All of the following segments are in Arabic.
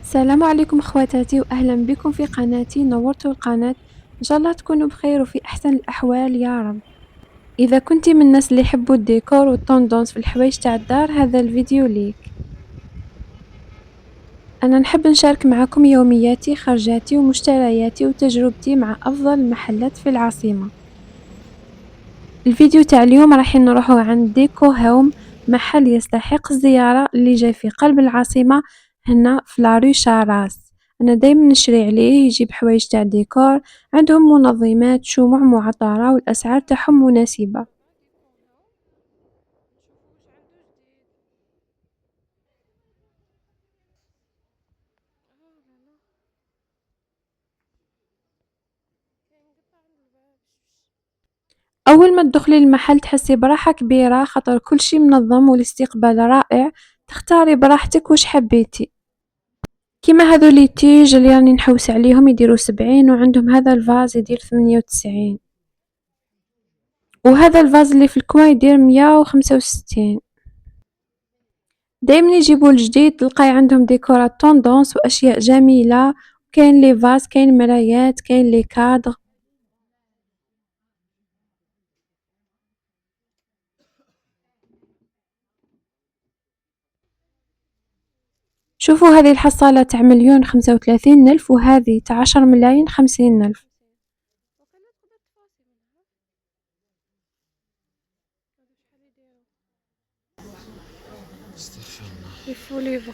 السلام عليكم اخواتاتي واهلا بكم في قناتي. نورتوا القناة، ان شاء الله تكونوا بخير وفي احسن الاحوال يا رب. اذا كنتي من الناس اللي يحبوا الديكور والطوندونس في الحوايج تاع الدار، هذا الفيديو ليك. انا نحب نشارك معكم يومياتي، خرجاتي ومشترياتي وتجربتي مع افضل المحلات في العاصمة. الفيديو تاع اليوم راح نروحوا عند ديكو هوم، محل يستحق الزيارة اللي جاي في قلب العاصمة هنا في لارو شاراس. انا دايما نشري عليه، يجيب حوايج تاع ديكور، عندهم منظمات، شموع معطرة والاسعار تاعهم مناسبة. اول ما تدخلي المحل تحسي براحة كبيرة، خاطر كل شي منظم والاستقبال رائع، تختاري براحتك واش حبيتي. كيما هذو لي تيج اللي راني نحوس عليهم يديروا 70، وعندهم هذا الفاز يدير 98، وهذا الفاز اللي في الكوان يدير 165. دايما يجيبوا الجديد، تلقاي عندهم ديكورات توندونس واشياء جميلة. كاين لي فاز، كاين مرايات، كاين لي كادر. شوفوا هذه الحصالة تاع 1,35,000، وهذه تاع 10,50,000. يفو ليفر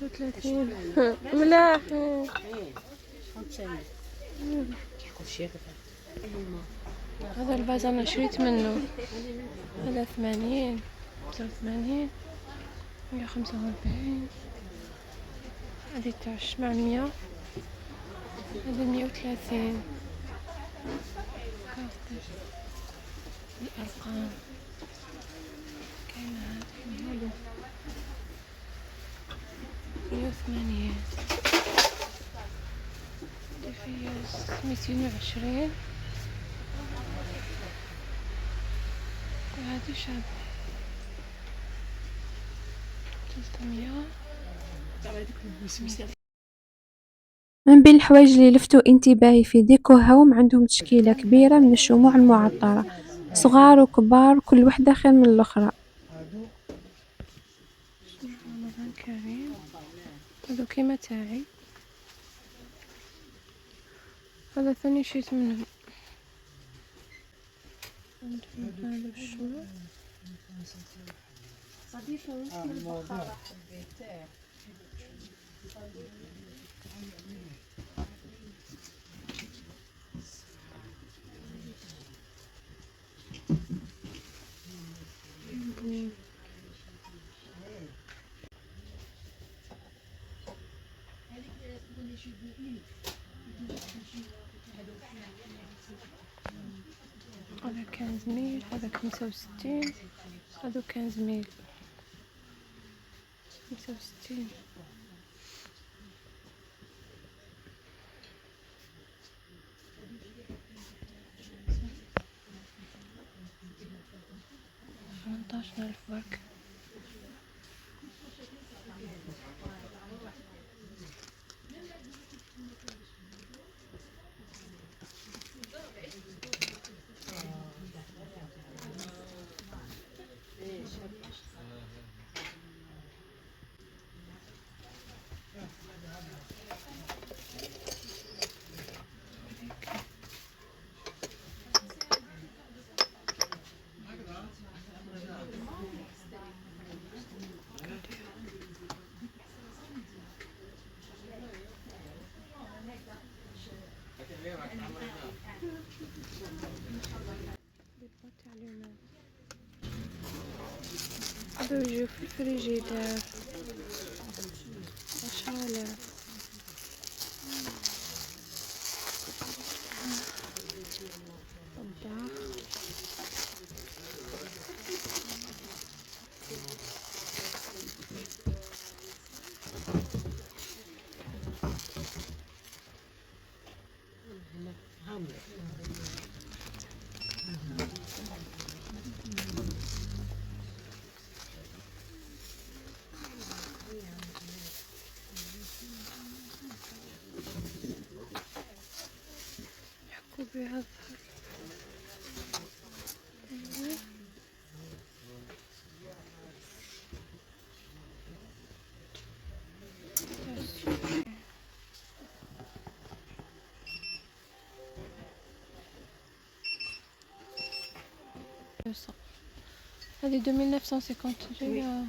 35 ملاح. هذا الفاز انا شريت منه، هذا 80، 89، 145. هذه تاع 700، هذا 130. الأرقام كاينة، هذه 180، فياس 220، وهذه شابة 300. من بين الحوايج اللي لفتوا انتباهي في ديكو هوم، عندهم تشكيلة كبيرة من الشموع المعطرة، صغار وكبار، كل وحدة خير من الأخرى. رمضان كريم، هذو كيما تاعي، هذا ثاني شريت منهم. عندهم هذا الشموع. هذا 15,000، هذا 65، هذا 15,000، 65. ثمنتاش ألف برك. هذا يجي في الفريجيدار 10,000. طباخ هذه 2950 جاية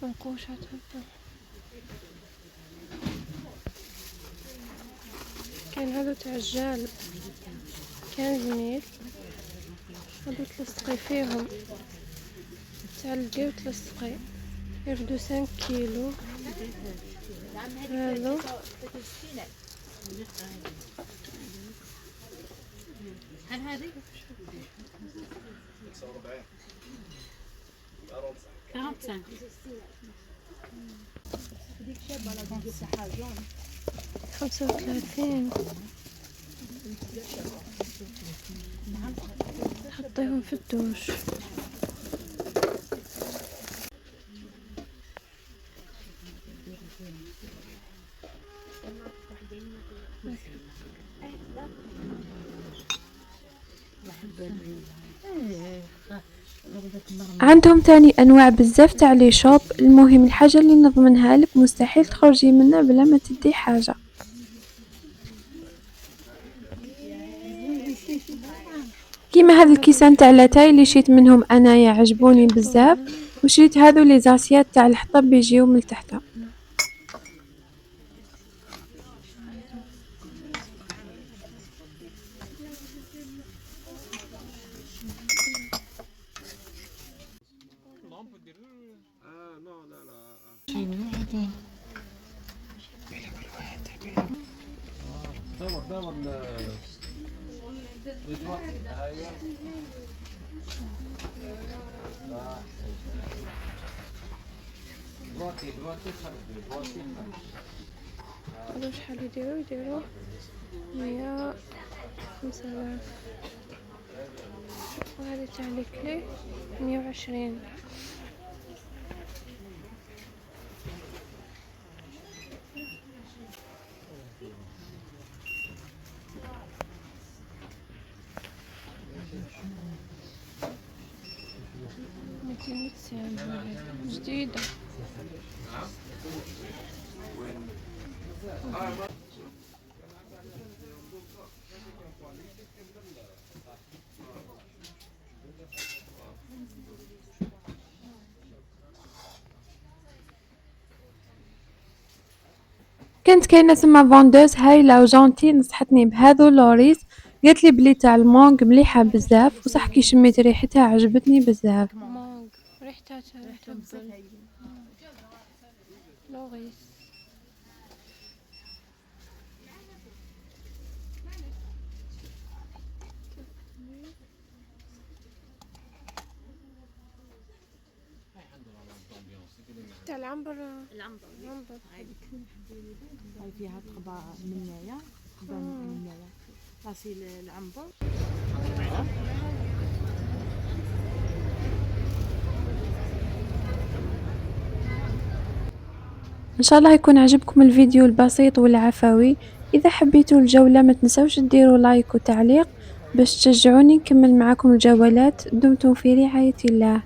منقوشة تفضل. كاين هادو تاع الجال 15000، هادو تلصقي فيهم تعلقي وتلصقي، يرفدو 5 كيلو. هادو هل هذه 45 35 حطيهم في الدوش. عندهم تاني انواع بزاف تاع لي شوب. المهم الحاجه اللي نضمنها لك مستحيل تخرجي منها بلا ما تدي حاجه. كيما هاد الكيسان تاع لاتاي اللي شيت منهم انايا عجبوني بزاف، وشريت هذو لي زاسيات تاع الحطب بيجيو من تحت. هادو شحال يديرو 15000، وهذه تاع لي كلي 120. جديدة. كانت كاينه تما فوندوز هايله وجونتي، نصحتني بهذو لوريس، قالت لي بلي تاع المونغ مليحه بزاف، وصح كي شميت ريحتها عجبتني بزاف. مونغ ريحتها لوريس. تاع العنبر. هاي فيها تقبى من هنايا، تقبى من هنايا غسيل العنبر. ان شاء الله يكون عجبكم الفيديو البسيط والعفوي. اذا حبيتوا الجولة ما تنسوش ديروا لايك وتعليق باش تشجعوني نكمل معكم الجولات. دمتم في رعاية الله.